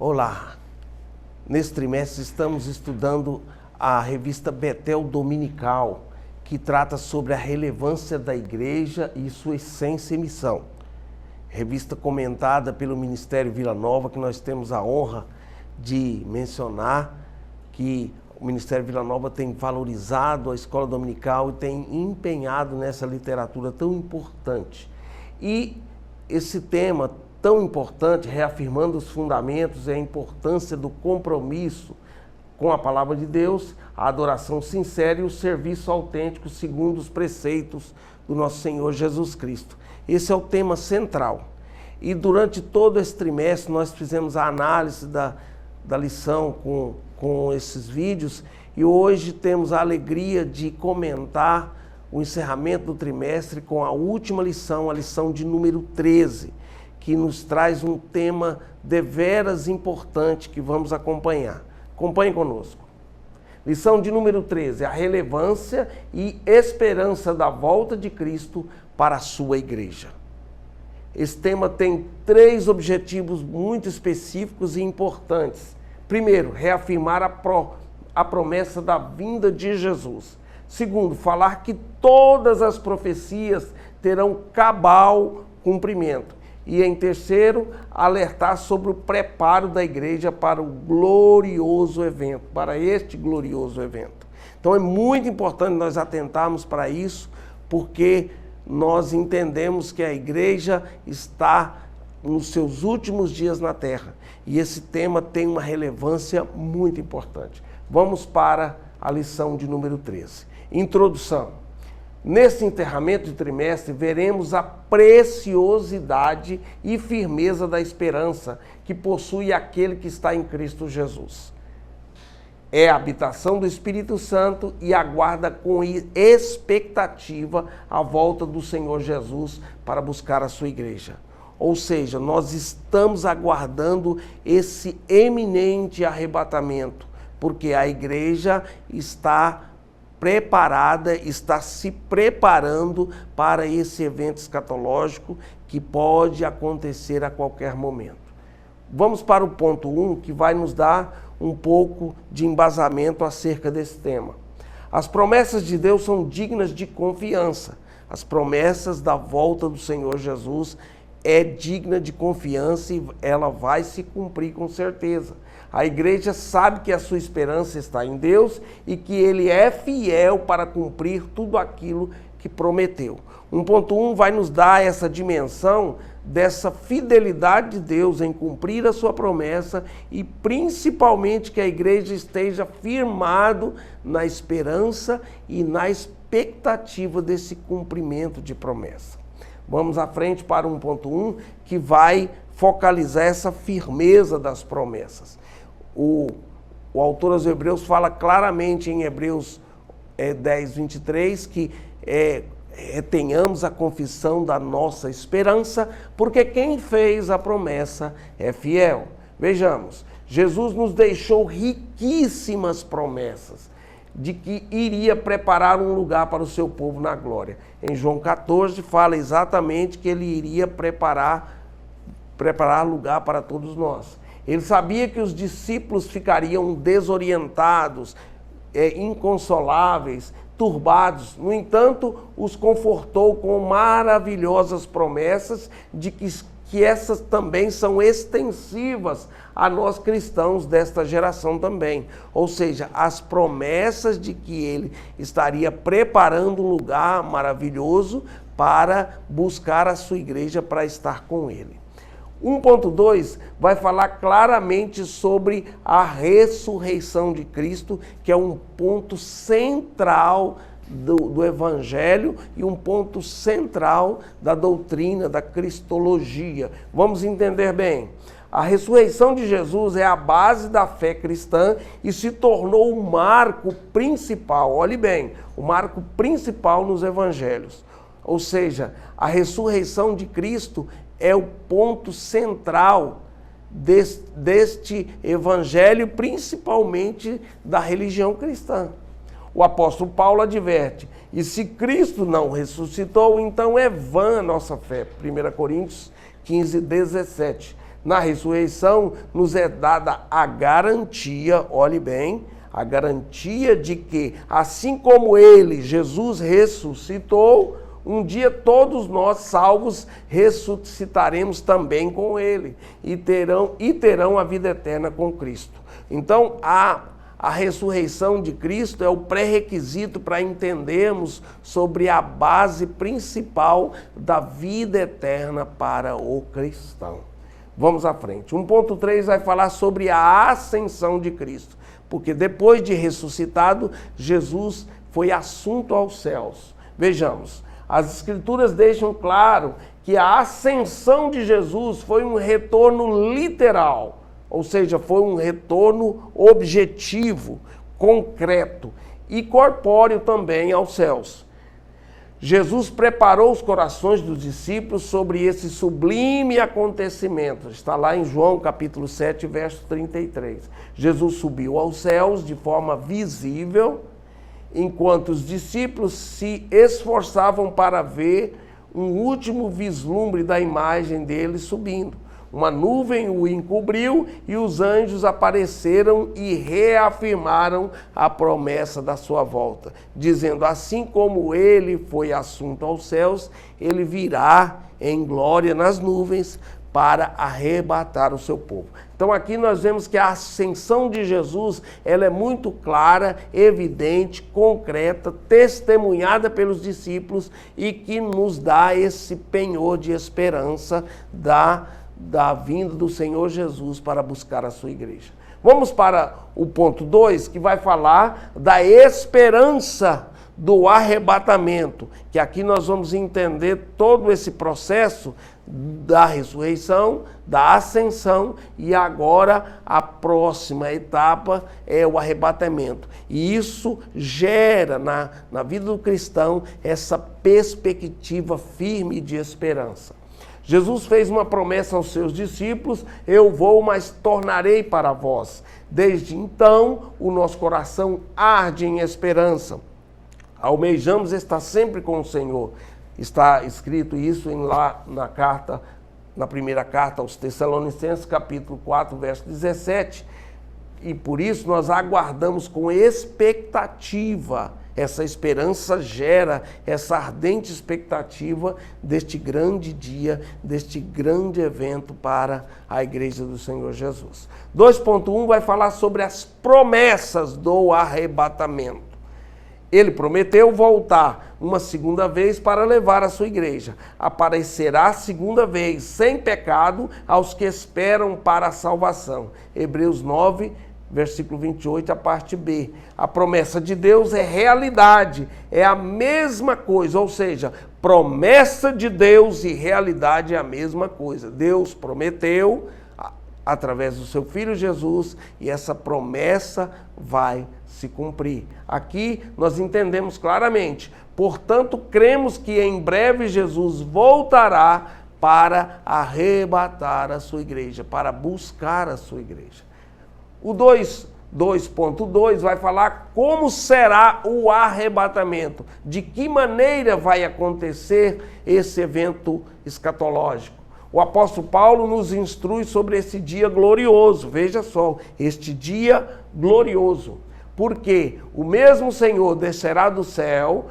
Olá, nesse trimestre estamos estudando a revista Betel Dominical, que trata sobre a relevância da igreja e sua essência e missão. Revista comentada pelo Ministério Vila Nova, que nós temos a honra de mencionar que o Ministério Vila Nova tem valorizado a escola dominical e tem empenhado nessa literatura tão importante. E esse tema tão importante, reafirmando os fundamentos e a importância do compromisso com a palavra de Deus, a adoração sincera e o serviço autêntico segundo os preceitos do nosso Senhor Jesus Cristo. Esse é o tema central. E durante todo esse trimestre nós fizemos a análise da lição com esses vídeos e hoje temos a alegria de comentar o encerramento do trimestre com a última lição, a lição de número 13, que nos traz um tema deveras importante que vamos acompanhar. Acompanhe conosco. Lição de número 13, a relevância e esperança da volta de Cristo para a sua igreja. Esse tema tem 3 objetivos muito específicos e importantes. Primeiro, reafirmar a promessa da vinda de Jesus. Segundo, falar que todas as profecias terão cabal cumprimento. E em terceiro, alertar sobre o preparo da igreja para o glorioso evento, para este glorioso evento. Então é muito importante nós atentarmos para isso, porque nós entendemos que a igreja está nos seus últimos dias na terra. E esse tema tem uma relevância muito importante. Vamos para a lição de número 13. Introdução. Nesse encerramento de trimestre, veremos a preciosidade e firmeza da esperança que possui aquele que está em Cristo Jesus. É a habitação do Espírito Santo e aguarda com expectativa a volta do Senhor Jesus para buscar a sua igreja. Ou seja, nós estamos aguardando esse eminente arrebatamento, porque a igreja está preparada, está se preparando para esse evento escatológico que pode acontecer a qualquer momento. Vamos para o ponto 1, que vai nos dar um pouco de embasamento acerca desse tema. As promessas de Deus são dignas de confiança. As promessas da volta do Senhor Jesus é digna de confiança e ela vai se cumprir com certeza. A igreja sabe que a sua esperança está em Deus e que Ele é fiel para cumprir tudo aquilo que prometeu. 1.1 vai nos dar essa dimensão dessa fidelidade de Deus em cumprir a sua promessa e principalmente que a igreja esteja firmado na esperança e na expectativa desse cumprimento de promessa. Vamos à frente para 1.1, que vai focalizar essa firmeza das promessas. O autor aos Hebreus fala claramente em Hebreus 10, 23, que tenhamos a confissão da nossa esperança, porque quem fez a promessa é fiel. Vejamos, Jesus nos deixou riquíssimas promessas de que iria preparar um lugar para o seu povo na glória. Em João 14 fala exatamente que ele iria preparar lugar para todos nós. Ele sabia que os discípulos ficariam desorientados, inconsoláveis, turbados. No entanto, os confortou com maravilhosas promessas de que essas também são extensivas a nós cristãos desta geração também. Ou seja, as promessas de que ele estaria preparando um lugar maravilhoso para buscar a sua igreja para estar com ele. 1.2 vai falar claramente sobre a ressurreição de Cristo, que é um ponto central do Evangelho e um ponto central da doutrina, da cristologia. Vamos entender bem. A ressurreição de Jesus é a base da fé cristã e se tornou o marco principal, olhe bem, o marco principal nos evangelhos. Ou seja, a ressurreição de Cristo é o ponto central deste evangelho, principalmente da religião cristã. O apóstolo Paulo adverte, e se Cristo não ressuscitou, então é vã a nossa fé. 1 Coríntios 15, 17. Na ressurreição nos é dada a garantia, olhe bem, a garantia de que, assim como ele, Jesus, ressuscitou, um dia todos nós, salvos, ressuscitaremos também com ele e terão a vida eterna com Cristo. Então, a ressurreição de Cristo é o pré-requisito para entendermos sobre a base principal da vida eterna para o cristão. Vamos à frente. 1.3 vai falar sobre a ascensão de Cristo, porque depois de ressuscitado, Jesus foi assunto aos céus. Vejamos. As Escrituras deixam claro que a ascensão de Jesus foi um retorno literal, ou seja, foi um retorno objetivo, concreto e corpóreo também aos céus. Jesus preparou os corações dos discípulos sobre esse sublime acontecimento. Está lá em João capítulo 7, verso 33. Jesus subiu aos céus de forma visível, enquanto os discípulos se esforçavam para ver um último vislumbre da imagem dele subindo. Uma nuvem o encobriu e os anjos apareceram e reafirmaram a promessa da sua volta, dizendo: assim como ele foi assunto aos céus, ele virá em glória nas nuvens para arrebatar o seu povo. Então aqui nós vemos que a ascensão de Jesus, ela é muito clara, evidente, concreta, testemunhada pelos discípulos e que nos dá esse penhor de esperança da vinda do Senhor Jesus para buscar a sua igreja. Vamos para o ponto 2, que vai falar da esperança do arrebatamento, que aqui nós vamos entender todo esse processo da ressurreição, da ascensão, e agora a próxima etapa é o arrebatamento. E isso gera na vida do cristão essa perspectiva firme de esperança. Jesus fez uma promessa aos seus discípulos: eu vou, mas tornarei para vós. Desde então, o nosso coração arde em esperança. Almejamos estar sempre com o Senhor. Está escrito isso lá na primeira carta aos Tessalonicenses, capítulo 4, verso 17. E por isso nós aguardamos com expectativa. Essa esperança gera essa ardente expectativa deste grande dia, deste grande evento para a igreja do Senhor Jesus. 2.1 vai falar sobre as promessas do arrebatamento. Ele prometeu voltar uma segunda vez para levar a sua igreja. Aparecerá segunda vez, sem pecado, aos que esperam para a salvação. Hebreus 9, versículo 28, a parte B. A promessa de Deus é realidade, é a mesma coisa, ou seja, promessa de Deus e realidade é a mesma coisa. Deus prometeu através do seu Filho Jesus e essa promessa vai se cumprir. Aqui nós entendemos claramente, portanto, cremos que em breve Jesus voltará para arrebatar a sua igreja, para buscar a sua igreja. O 2.2 vai falar como será o arrebatamento, de que maneira vai acontecer esse evento escatológico. O apóstolo Paulo nos instrui sobre esse dia glorioso. Veja só, este dia glorioso. Porque o mesmo Senhor descerá do céu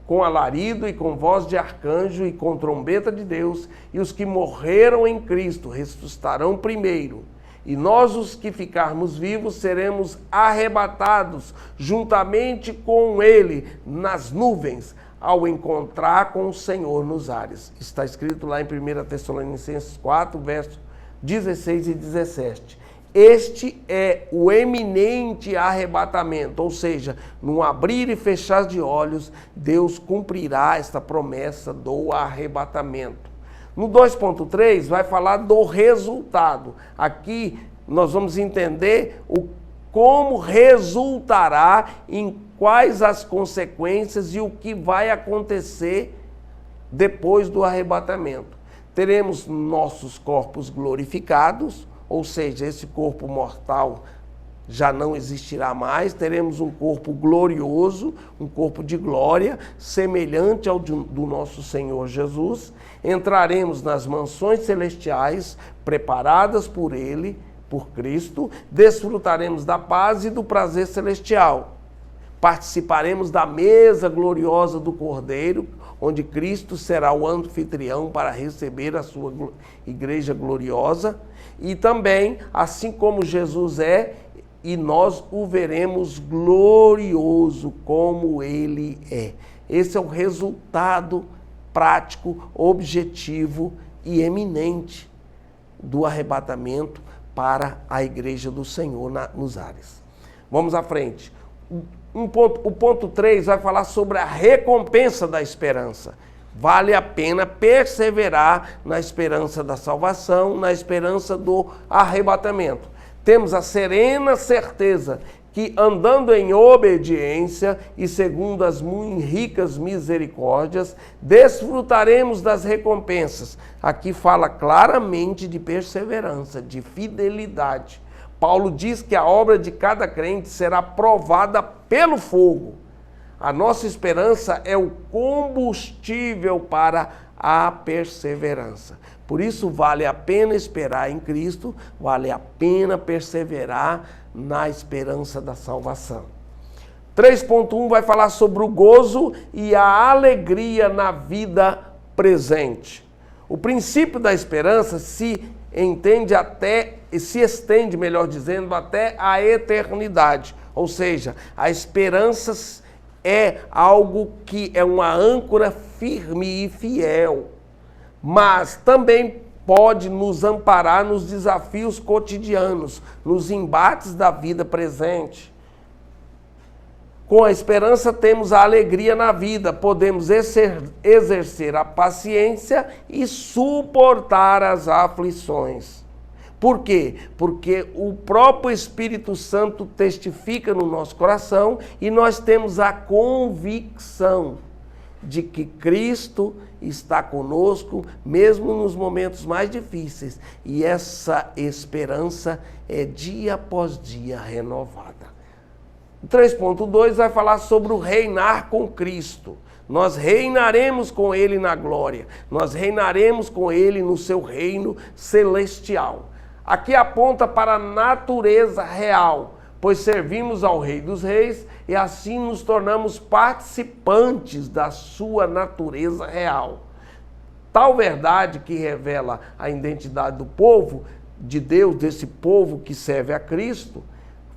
com alarido e com voz de arcanjo e com trombeta de Deus, e os que morreram em Cristo ressuscitarão primeiro. E nós, os que ficarmos vivos, seremos arrebatados juntamente com ele nas nuvens, ao encontrar com o Senhor nos ares. Está escrito lá em 1 Tessalonicenses 4, versos 16 e 17. Este é o eminente arrebatamento, ou seja, num abrir e fechar de olhos, Deus cumprirá esta promessa do arrebatamento. No 2.3 vai falar do resultado. Aqui nós vamos entender como resultará, em quais as consequências e o que vai acontecer depois do arrebatamento. Teremos nossos corpos glorificados, ou seja, esse corpo mortal já não existirá mais, teremos um corpo glorioso, um corpo de glória, semelhante ao do nosso Senhor Jesus. Entraremos nas mansões celestiais, preparadas por Ele, por Cristo, desfrutaremos da paz e do prazer celestial. Participaremos da mesa gloriosa do Cordeiro, onde Cristo será o anfitrião para receber a sua igreja gloriosa. E também, assim como Jesus é, e nós o veremos glorioso como Ele é. Esse é o resultado prático, objetivo e eminente do arrebatamento para a igreja do Senhor nos ares. Vamos à frente. O ponto 3 vai falar sobre a recompensa da esperança. Vale a pena perseverar na esperança da salvação, na esperança do arrebatamento. Temos a serena certeza que, andando em obediência e segundo as muito ricas misericórdias, desfrutaremos das recompensas. Aqui fala claramente de perseverança, de fidelidade. Paulo diz que a obra de cada crente será provada pelo fogo. A nossa esperança é o combustível para a perseverança. Por isso vale a pena esperar em Cristo, vale a pena perseverar na esperança da salvação. 3.1 vai falar sobre o gozo e a alegria na vida presente. O princípio da esperança se estende, melhor dizendo, até a eternidade. Ou seja, a esperança é algo que é uma âncora firme e fiel, mas também pode nos amparar nos desafios cotidianos, nos embates da vida presente. Com a esperança temos a alegria na vida, podemos exercer a paciência e suportar as aflições. Por quê? Porque o próprio Espírito Santo testifica no nosso coração e nós temos a convicção de que Cristo está conosco, mesmo nos momentos mais difíceis. E essa esperança é dia após dia renovada. 3.2 vai falar sobre o reinar com Cristo. Nós reinaremos com Ele na glória. Nós reinaremos com Ele no seu reino celestial. Aqui aponta para a natureza real, pois servimos ao Rei dos Reis e assim nos tornamos participantes da sua natureza real. Tal verdade que revela a identidade do povo de Deus, desse povo que serve a Cristo,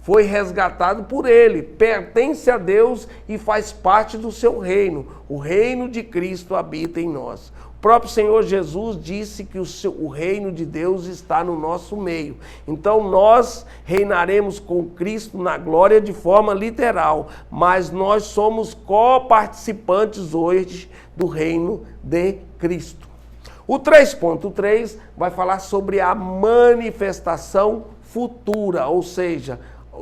foi resgatado por Ele, pertence a Deus e faz parte do seu reino. O reino de Cristo habita em nós. O próprio Senhor Jesus disse que o reino de Deus está no nosso meio. Então nós reinaremos com Cristo na glória de forma literal, mas nós somos coparticipantes hoje do reino de Cristo. O 3.3 vai falar sobre a manifestação futura, ou seja,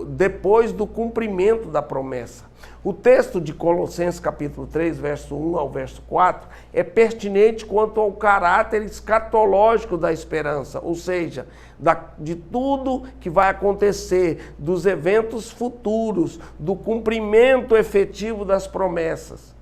depois do cumprimento da promessa. O texto de Colossenses capítulo 3, verso 1 ao verso 4, é pertinente quanto ao caráter escatológico da esperança, ou seja, de tudo que vai acontecer, dos eventos futuros, do cumprimento efetivo das promessas.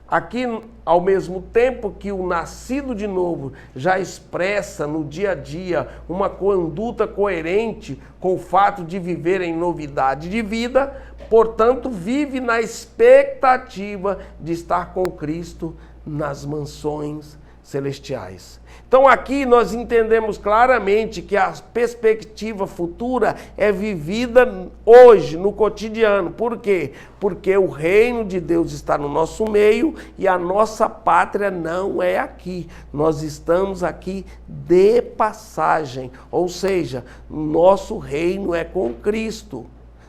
Aqui, ao mesmo tempo que o nascido de novo já expressa no dia a dia uma conduta coerente com o fato de viver em novidade de vida, portanto, vive na expectativa de estar com Cristo nas mansões celestiais. Então aqui nós entendemos claramente que a perspectiva futura é vivida hoje, no cotidiano. Por quê? Porque o reino de Deus está no nosso meio e a nossa pátria não é aqui. Nós estamos aqui de passagem, ou seja, nosso reino é com Cristo.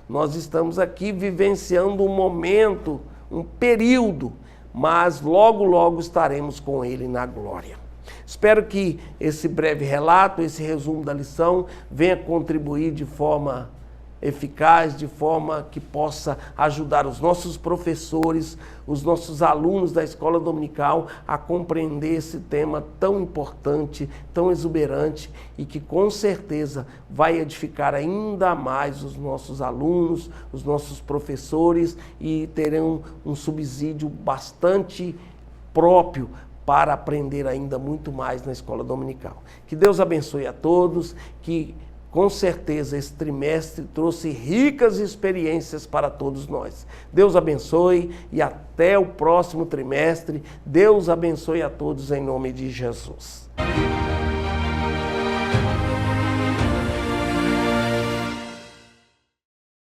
Nós estamos aqui vivenciando um momento, um período, mas logo, logo estaremos com Ele na glória. Espero que esse breve relato, esse resumo da lição, venha contribuir de forma eficaz, de forma que possa ajudar os nossos professores, os nossos alunos da escola dominical a compreender esse tema tão importante, tão exuberante e que com certeza vai edificar ainda mais os nossos alunos, os nossos professores e terão um subsídio bastante próprio para aprender ainda muito mais na escola dominical. Que Deus abençoe a todos, que com certeza esse trimestre trouxe ricas experiências para todos nós. Deus abençoe e até o próximo trimestre. Deus abençoe a todos em nome de Jesus.